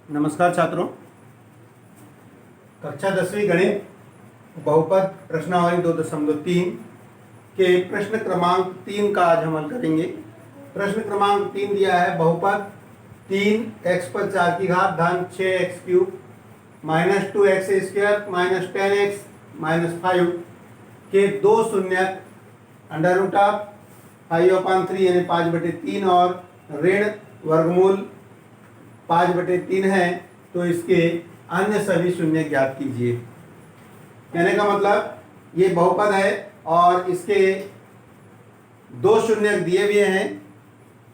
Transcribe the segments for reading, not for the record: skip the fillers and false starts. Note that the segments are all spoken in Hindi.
नमस्कार छात्रों। कक्षा 10वीं गणित बहुपद प्रश्नावली 2.3 के प्रश्न क्रमांक 3 का आज हम हल करेंगे। प्रश्न क्रमांक 3 दिया है बहुपद 3x पर 4 की घात धन 6x cube minus 2x square minus 10x minus 5 के दो शून्यक अंडर रूट ऑफ 5/3 यानी 5/3 और ऋण वर्गमूल 5/3 है, तो इसके अन्य सभी शून्य ज्ञात कीजिए। कहने का मतलब ये बहुपद है और इसके दो शून्य दिए हुए हैं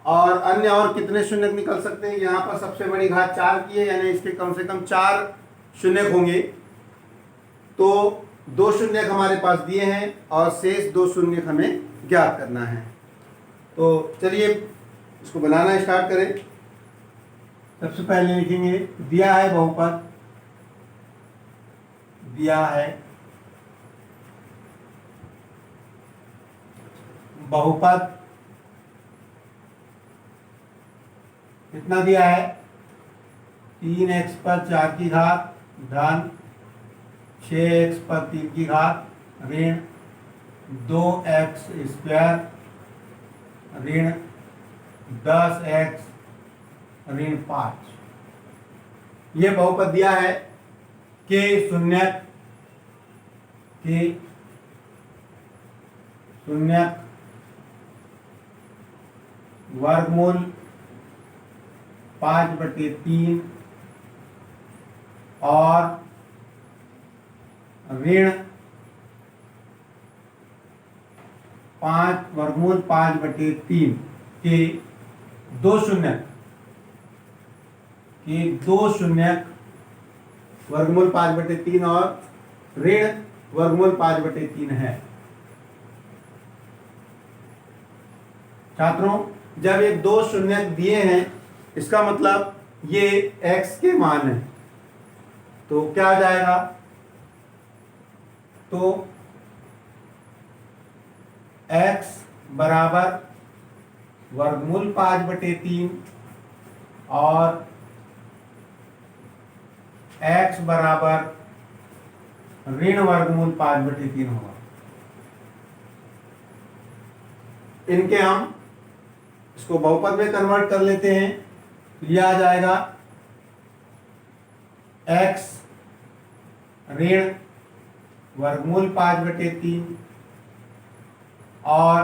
और अन्य और कितने शून्य निकल सकते हैं। यहाँ पर सबसे बड़ी घात 4 की है, यानी इसके कम से कम 4 शून्य होंगे। तो दो शून्य हमारे पास दिए हैं और शेष दो शून्य हमें ज्ञात करना है। तो चलिए इसको बनाना स्टार्ट करें। सबसे पहले लिखेंगे दिया है बहुपद, दिया है बहुपद कितना दिया है 3x पर 4 की घात धन 6x पर 3 की घात ऋण 2x स्क्वायर ऋण 10x ऋण 5। ये बहुपद दिया है के शून्यक वर्गमूल 5/3 और ऋण 5 वर्गमूल 5/3 के दो शून्यक वर्गमूल 5/3 और ऋण वर्गमूल 5/3 है। छात्रों, जब ये दो शून्य दिए हैं इसका मतलब ये x के मान है, तो क्या आ जाएगा, तो x बराबर वर्गमूल 5/3 और x बराबर ऋण वर्गमूल 5/3 होगा। इनके हम इसको बहुपद में कन्वर्ट कर लेते हैं, तो यह आ जाएगा x ऋण वर्गमूल 5/3 और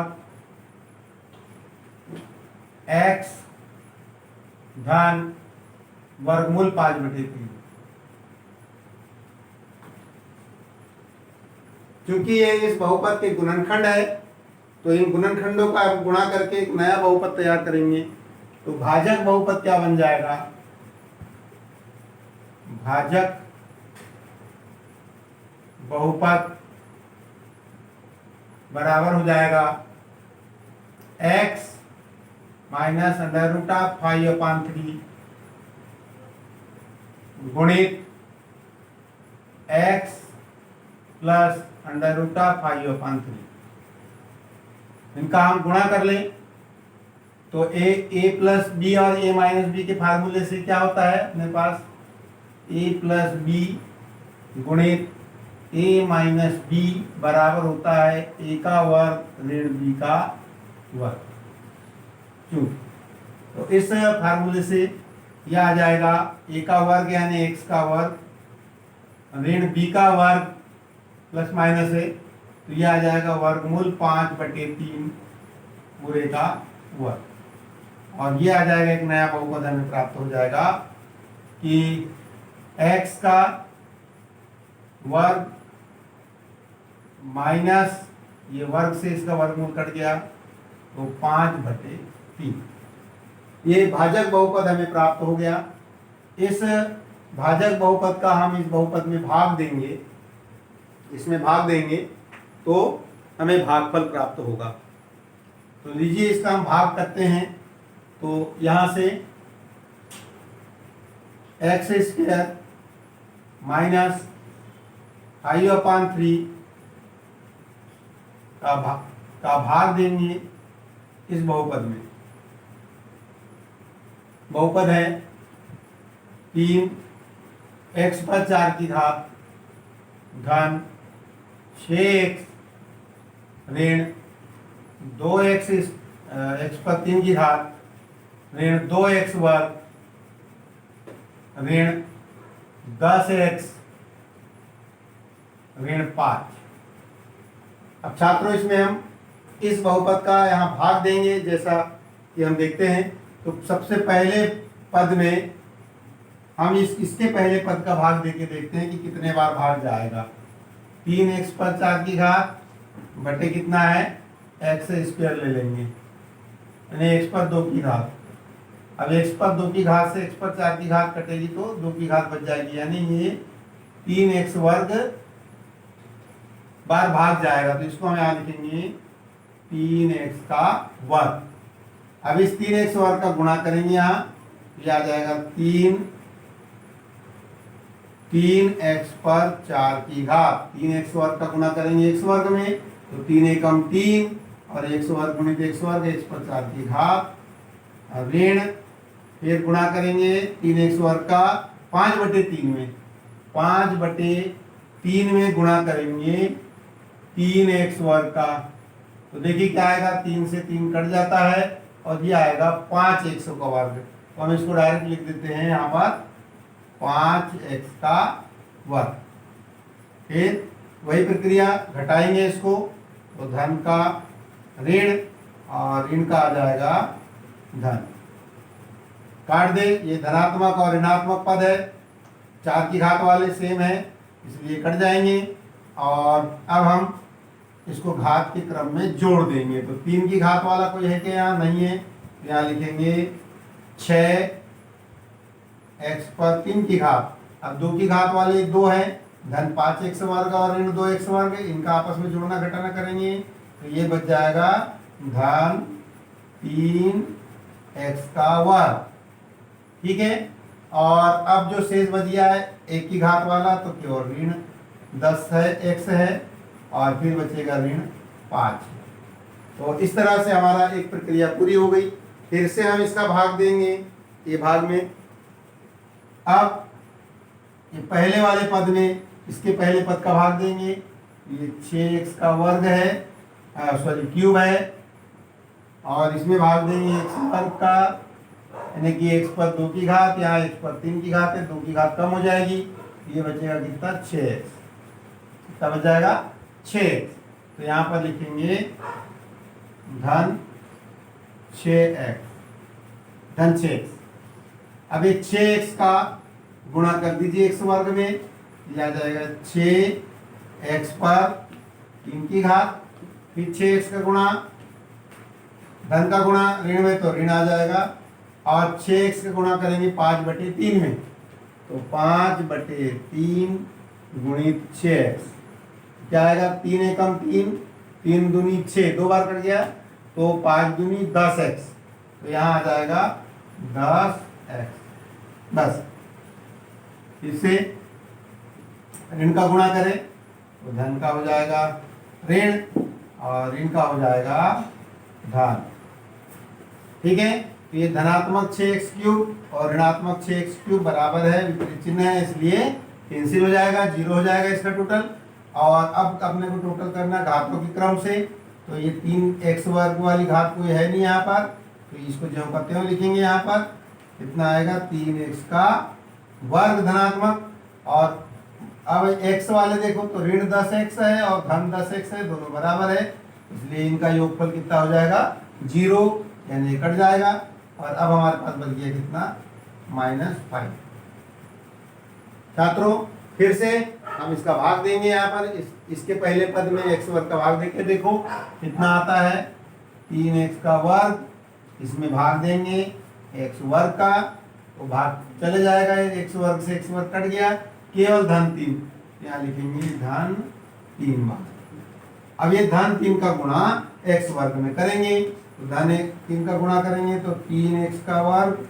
x धन वर्गमूल 5/3। क्योंकि ये इस बहुपद के गुणनखंड है, तो इन गुणनखंडों का गुणा करके एक नया बहुपद तैयार करेंगे। तो भाजक बहुपद क्या बन जाएगा, भाजक बहुपद बराबर हो जाएगा x minus under root of 5/3 गुणित x plus under root of 5/3। इनका हम गुणा कर लें तो a प्लस बी और a माइनस बी के फार्मूले से क्या होता है अपने पास, a प्लस बी गुणित a माइनस बी बराबर होता है a का वर्ग ऋण b का वर्ग। क्यों, तो इस फार्मूले से यह आ जाएगा a का वर्ग यानी x का वर्ग ऋण b का वर्ग प्लस माइनस है, तो यह आ जाएगा वर्गमूल 5/3 पूरे का वर्ग। और ये आ जाएगा एक नया बहुपद हमें प्राप्त हो जाएगा कि x का वर्ग माइनस ये वर्ग से इसका वर्गमूल कट गया तो 5/3। ये भाजक बहुपद हमें प्राप्त हो गया। इस भाजक बहुपद का हम इस बहुपद में भाग देंगे, इसमें भाग देंगे तो हमें भागफल प्राप्त होगा। तो लीजिए इसका हम भाग करते हैं। तो यहाँ से x स्क्वायर माइनस 5/3 का भाग देंगे इस बहुपद में। बहुपद है 3x पर 4 की घात धन 6x ऋण 2x x पर 3 की घात ऋण 2x वर्ग ऋण 10x ऋण 5। अब छात्रों इसमें हम इस बहुपद का यहाँ भाग देंगे जैसा कि हम देखते हैं। तो सबसे पहले पद में हम इसके पहले पद का भाग देके देखते हैं कि कितने बार भाग जाएगा। 3x पर 4 की घात बटे कितना है x स्क्वायर ले लेंगे यानी x पर 2 की घात। अब x पर 2 की घात से x पर 4 की घात कटेगी तो 2 की घात बच जाएगी यानी ये 3x वर्ग बार भाग जाएगा। तो इसको हम यहाँ लिखेंगे 3x का वर्ग। अब इस 3x वर्ग का गुणा करेंगे यहाँ ये आ जाएगा 3x पर 4 की घात। 3x वर्ग का गुणा करेंगे x वर्ग में तो 3 एकम 3 और x वर्ग गुणित x वर्ग x पर 4 की घात ऋण फिर गुणा करेंगे 3x वर्ग का 5/3 में 5/3 में गुणा करेंगे 3x वर्ग का। तो देखिए क्या आएगा 3 से 3 कट जाता है और ये आएगा 5x का वर्ग। तो हम इसको डायरेक्ट लिख देते हैं यहाँ पर 5x का वर्ग। फिर वही प्रक्रिया घटाएंगे इसको तो धन का ऋण और ऋण का आ जाएगा धन। काट दे ये धनात्मक और ऋणात्मक पद है 4 की घात वाले सेम है इसलिए कट जाएंगे। और अब हम इसको घात के क्रम में जोड़ देंगे। तो 3 की घात वाला कोई है क्या यहाँ नहीं है तो यहाँ लिखेंगे 6x पर 3 की घात। अब 2 की घात वाले 2 है धन 5x वर्ग और ऋण 2x वर्ग इनका आपस में जोड़ना घटाना करेंगे तो ये बच जाएगा धन 3x का वर्ग। ठीक है। और अब जो शेष बच गया है 1 की घात वाला तो केवल ऋण 10 है x है और फिर बचेगा ऋण 5। तो इस तरह से हमारा एक प्रक्रिया पूरी हो गई। फिर से हम इसका भाग देंगे ये भाग में। अब ये पहले वाले पद में इसके पहले पद का भाग देंगे। ये 6x का वर्ग है सॉरी क्यूब है और इसमें भाग देंगे x वर्ग का यानी कि x पर 2 की घात यहाँ x पर 3 की घात है 2 की घात कम हो जाएगी ये बचेगा कितना 6x। कितना बच जाएगा 6x। तो यहाँ पर लिखेंगे धन 6x धन 6x। अब ये 6x का गुणा कर दीजिए x वर्ग में ये आ जाएगा 6x पर 3 की घात फिर 6x का गुणा धन का गुणा ऋण में तो ऋण आ जाएगा और 6x का गुणा करेंगे 5/3 में तो 5/3 गुणित 6x क्या आएगा 3 एकम 3 3 दूनी 6 2 बार कट गया तो 5 दूनी 10x तो यहाँ आ जाएगा 10x बस। इससे ऋण का गुणा करें तो धन का हो जाएगा ऋण और ऋण का हो जाएगा धन। ठीक है। तो ये धनात्मक 6x क्यूब और ऋणात्मक 6x क्यूब बराबर है विपरीत चिन्ह है इसलिए कैंसिल हो जाएगा 0 हो जाएगा इसका टोटल। और अब अपने को टोटल करना घातों के क्रम से। तो ये 3x वर्ग वाली घात कोई है नहीं यहाँ पर तो इसको जो करते हुए लिखेंगे यहाँ पर कितना आएगा 3x का वर्ग धनात्मक। और अब x वाले देखो तो ऋण 10x है और धन 10x है दोनों बराबर है इसलिए इनका योगफल कितना हो जाएगा 0 यानी ये कट जाएगा। और अब हमारे पास बच गया कितना -5। छात्रों फिर से हम इसका भाग देंगे यहाँ पर इसके पहले पद में x वर्ग का भाग देके देखो कितना आता है 3x का वर्ग इसमें भाग देंगे x वर्ग का तो भाग चले जाएगा x वर्ग से x वर्ग कट गया केवल धन 3 यहाँ लिखेंगे धन 3 बार। अब ये धन 3 का गुणा x वर्ग में करेंगे तो धन 3 का गुणा करेंगे तो 3x का वर्ग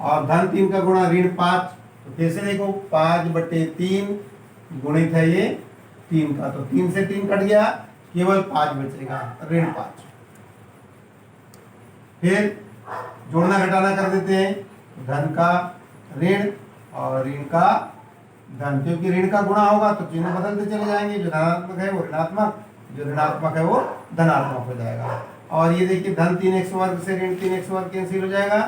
और धन 3 का गुणा ऋण 5 तो फिर से देखो 5/3 गुणित है ये 3 का तो 3 से 3 कट गया केवल 5 बचेगा ऋण 5। फिर जोड़ना घटाना कर देते हैं धन का ऋण और ऋण का धन, क्योंकि ऋण का गुणा होगा तो चिन्ह बदलते चले जाएंगे, जो धनात्मक है वो ऋणात्मक, जो ऋणात्मक है वो धनात्मक हो जाएगा। और ये देखिए धन 3x वर्ग से ऋण 3x वर्ग कैंसिल हो जाएगा,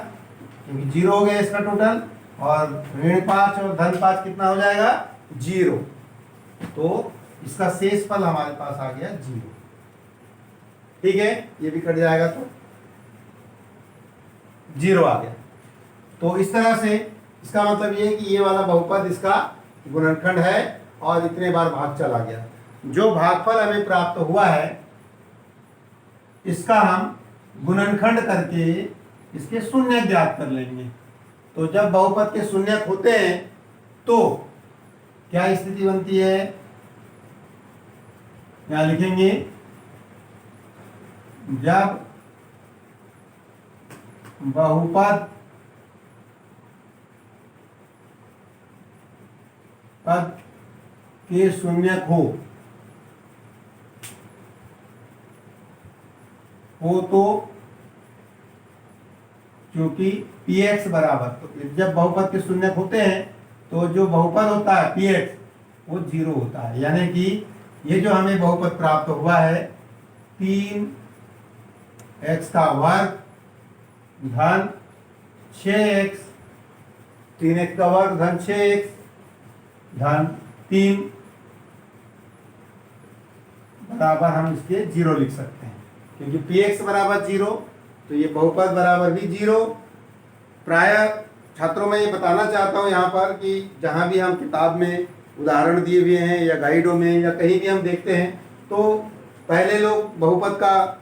क्योंकि जीरो हो गया इसका टोटल, और ऋण 5 और धन 5 कितना हो जाएगा, 0। तो इसका शेष फल हमारे पास आ गया 0। ठीक है, ये भी कट जाएगा तो 0 आ गया। तो इस तरह से इसका मतलब ये है कि ये वाला बहुपद इसका गुणनखंड है और इतने बार भाग चला गया। जो भागफल हमें प्राप्त हुआ है इसका हम गुणनखंड करके इसके शून्य ज्ञात कर लेंगे। तो जब बहुपद के शून्यक होते हैं तो क्या स्थिति बनती है, क्या लिखेंगे, जब बहुपद पद के शून्यक हो तो क्योंकि px बराबर, तो जब बहुपद के शून्यक होते हैं तो जो बहुपद होता है px वो 0 होता है। यानी कि ये जो हमें बहुपद प्राप्त हुआ है 3x का वर्ग धन 6x, 3x का वर्ग धन 6x धन 3 बराबर हम इसके 0 लिख सकते हैं, क्योंकि px बराबर 0 तो ये बहुपद बराबर भी 0। प्राय छात्रों में ये बताना चाहता हूँ यहाँ पर कि जहाँ भी हम किताब में उदाहरण दिए हुए हैं या गाइडों में या कहीं भी हम देखते हैं तो पहले लोग बहुपद का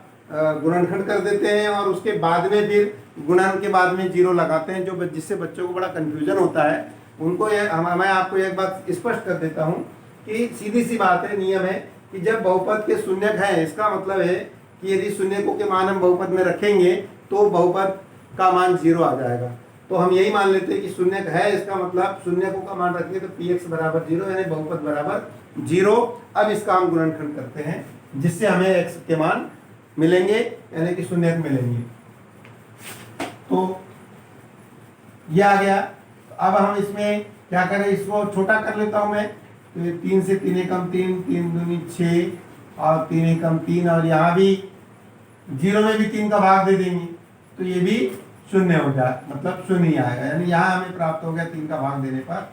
गुणनखंड कर देते हैं और उसके बाद में फिर गुणन के बाद में 0 लगाते हैं, जो जिससे बच्चों को बड़ा कन्फ्यूजन होता है। उनको मैं आपको एक बात स्पष्ट कर देता हूँ कि सीधी सी बात है, नियम है कि जब बहुपद के शून्यक हैं इसका मतलब है कि यदि शून्यकों के मान हम बहुपद में रखेंगे तो बहुपद का मान 0 आ जाएगा। तो हम यही मान लेते हैं कि शून्यक है, इसका मतलब शून्यकों का मान रखेंगे तो px बराबर 0 यानी बहुपद बराबर 0। अब इसका हम गुणनखंड करते हैं जिससे हमें x के मान मिलेंगे यानी कि शून्यक मिलेंगे। तो ये आ गया। अब हम इसमें क्या करें, इसको छोटा कर लेता हूं मैं। तो 3 से 3 एकम 3, 3 दूनी 6 और 3 एकम 3, और यहाँ भी 0 में भी 3 का भाग दे देंगे तो ये भी 0 हो जाए, मतलब 0 ही आएगा। यानी यहाँ हमें प्राप्त हो गया 3 का भाग देने पर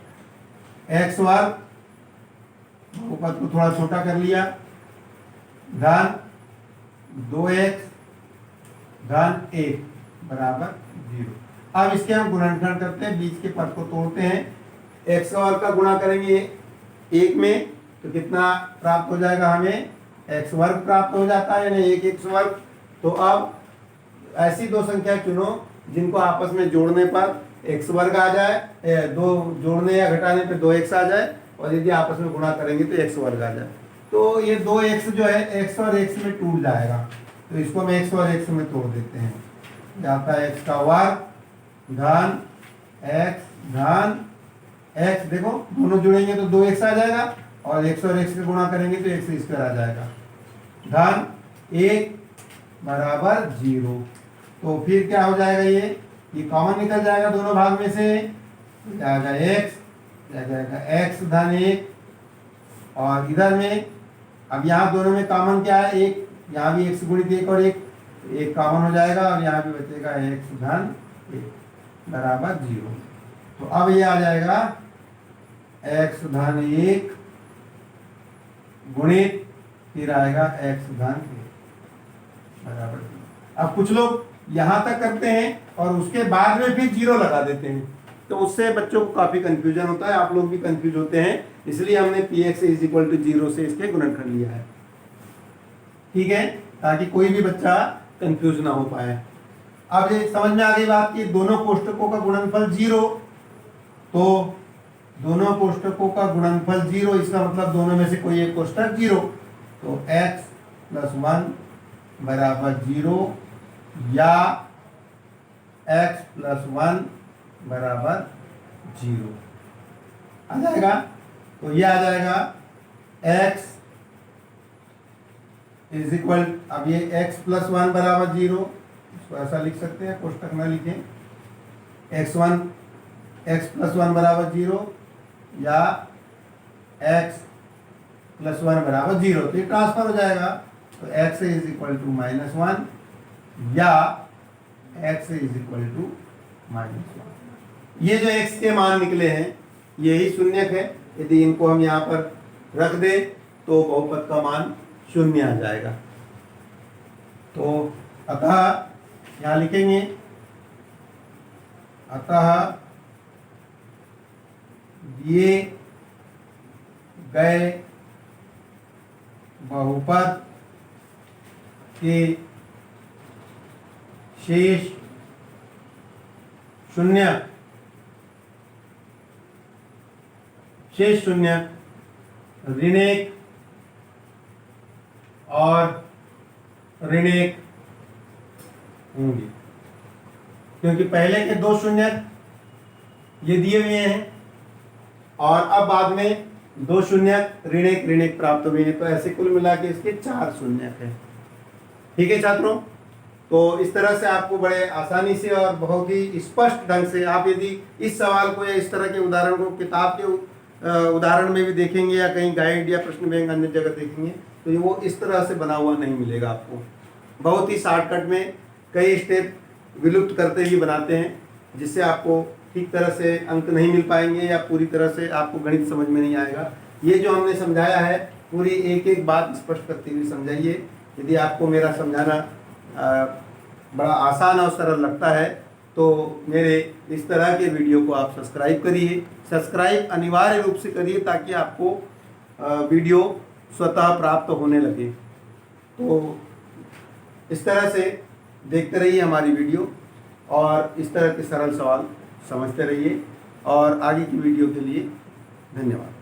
x वर्ग, बहुपद को थोड़ा छोटा कर लिया, धन 2x धन 1 बराबर 0। अब इसके हम गुणनखंड करते हैं, बीच के पद को तोड़ते हैं। x वर्ग का गुणा करेंगे 1 में तो कितना प्राप्त हो जाएगा, हमें x वर्ग प्राप्त हो जाता है यानी 1x वर्ग। तो अब ऐसी दो संख्या चुनो जिनको आपस में जोड़ने पर x वर्ग आ जाए, दो जोड़ने या घटाने पर 2x आ जाए, और यदि आपस में गुणा करेंगे तो x वर्ग आ जाए। तो ये 2x जो है x और x में टूट जाएगा, तो इसको हम x और x में तोड़ देते हैं। जाता है x का वर्ग धन x, देखो दोनों जुड़ेंगे तो 2x आ जाएगा, और x और x का गुणा करेंगे तो x स्क्वायर आ जाएगा, धन 1 बराबर 0। तो फिर क्या हो जाएगा, ये कॉमन निकल जाएगा दोनों भाग में से, जाएगा x धन 1, और इधर में अब यहाँ दोनों में कॉमन क्या है, 1, यहाँ भी x गुणित 1 और 1 कॉमन हो जाएगा, और यहाँ भी बचेगा x धन 1 बराबर 0। तो अब ये आ जाएगा x धन 1 गुणित फिर आएगा x धन 1 बराबर 0। अब कुछ लोग यहाँ तक करते हैं और उसके बाद में फिर 0 लगा देते हैं, तो उससे बच्चों को काफी कंफ्यूजन होता है, आप लोग भी कंफ्यूज होते हैं, इसलिए हमने px इज इक्वल टू 0 से इसके गुणनखंड लिया है। ठीक है, ताकि कोई भी बच्चा कंफ्यूज ना हो पाए। अब ये समझ में आ गई बात कि दोनों कोष्टकों का गुणनफल 0, तो दोनों कोष्टकों का गुणनफल 0, इसका मतलब दोनों में से कोई एक कोष्टक 0, तो x + 1 बराबर 0 या x + 1 बराबर 0 आ जाएगा। तो ये आ जाएगा x इज इक्वल, अब ये x + 1 बराबर 0, इसको ऐसा लिख सकते हैं, कोष्टक में लिखें, x1 x प्लस 1 बराबर 0 या x प्लस 1 बराबर 0, तो ये ट्रांसफर हो जाएगा। तो x इज इक्वल टू -1 या x इज इक्वल टू -1। ये जो x के मान निकले हैं यही शून्यक है। यदि इनको हम यहाँ पर रख दें तो बहुपद का मान 0 आ जाएगा। तो अतः यहाँ लिखेंगे, अतः दिए गए बहुपद के शेष शून्यक ऋण 1 और ऋण 1 होंगे, क्योंकि पहले के 2 शून्यक ये दिए हुए हैं और अब बाद में 2 शून्यक ऋण 1 प्राप्त हुए हैं। तो ऐसे कुल मिला के इसके 4 शून्यक है। ठीक है छात्रों, तो इस तरह से आपको बड़े आसानी से और बहुत ही स्पष्ट ढंग से, आप यदि इस सवाल को या इस तरह के उदाहरण को किताब के उदाहरण में भी देखेंगे या कहीं गाइड या प्रश्न बैंक अन्य जगह देखेंगे तो ये वो इस तरह से बना हुआ नहीं मिलेगा आपको। बहुत ही शॉर्टकट में कई स्टेप विलुप्त करते ही बनाते हैं, जिससे आपको ठीक तरह से अंक नहीं मिल पाएंगे या पूरी तरह से आपको गणित समझ में नहीं आएगा। ये जो हमने समझाया है पूरी एक एक बात स्पष्ट करते हुए समझाइए। यदि आपको मेरा समझाना बड़ा आसान और सरल लगता है तो मेरे इस तरह के वीडियो को आप सब्सक्राइब करिए। सब्सक्राइब अनिवार्य रूप से करिए ताकि आपको वीडियो स्वतः प्राप्त होने लगे। तो इस तरह से देखते रहिए हमारी वीडियो और इस तरह के सरल सवाल समझते रहिए। और आगे की वीडियो के लिए धन्यवाद।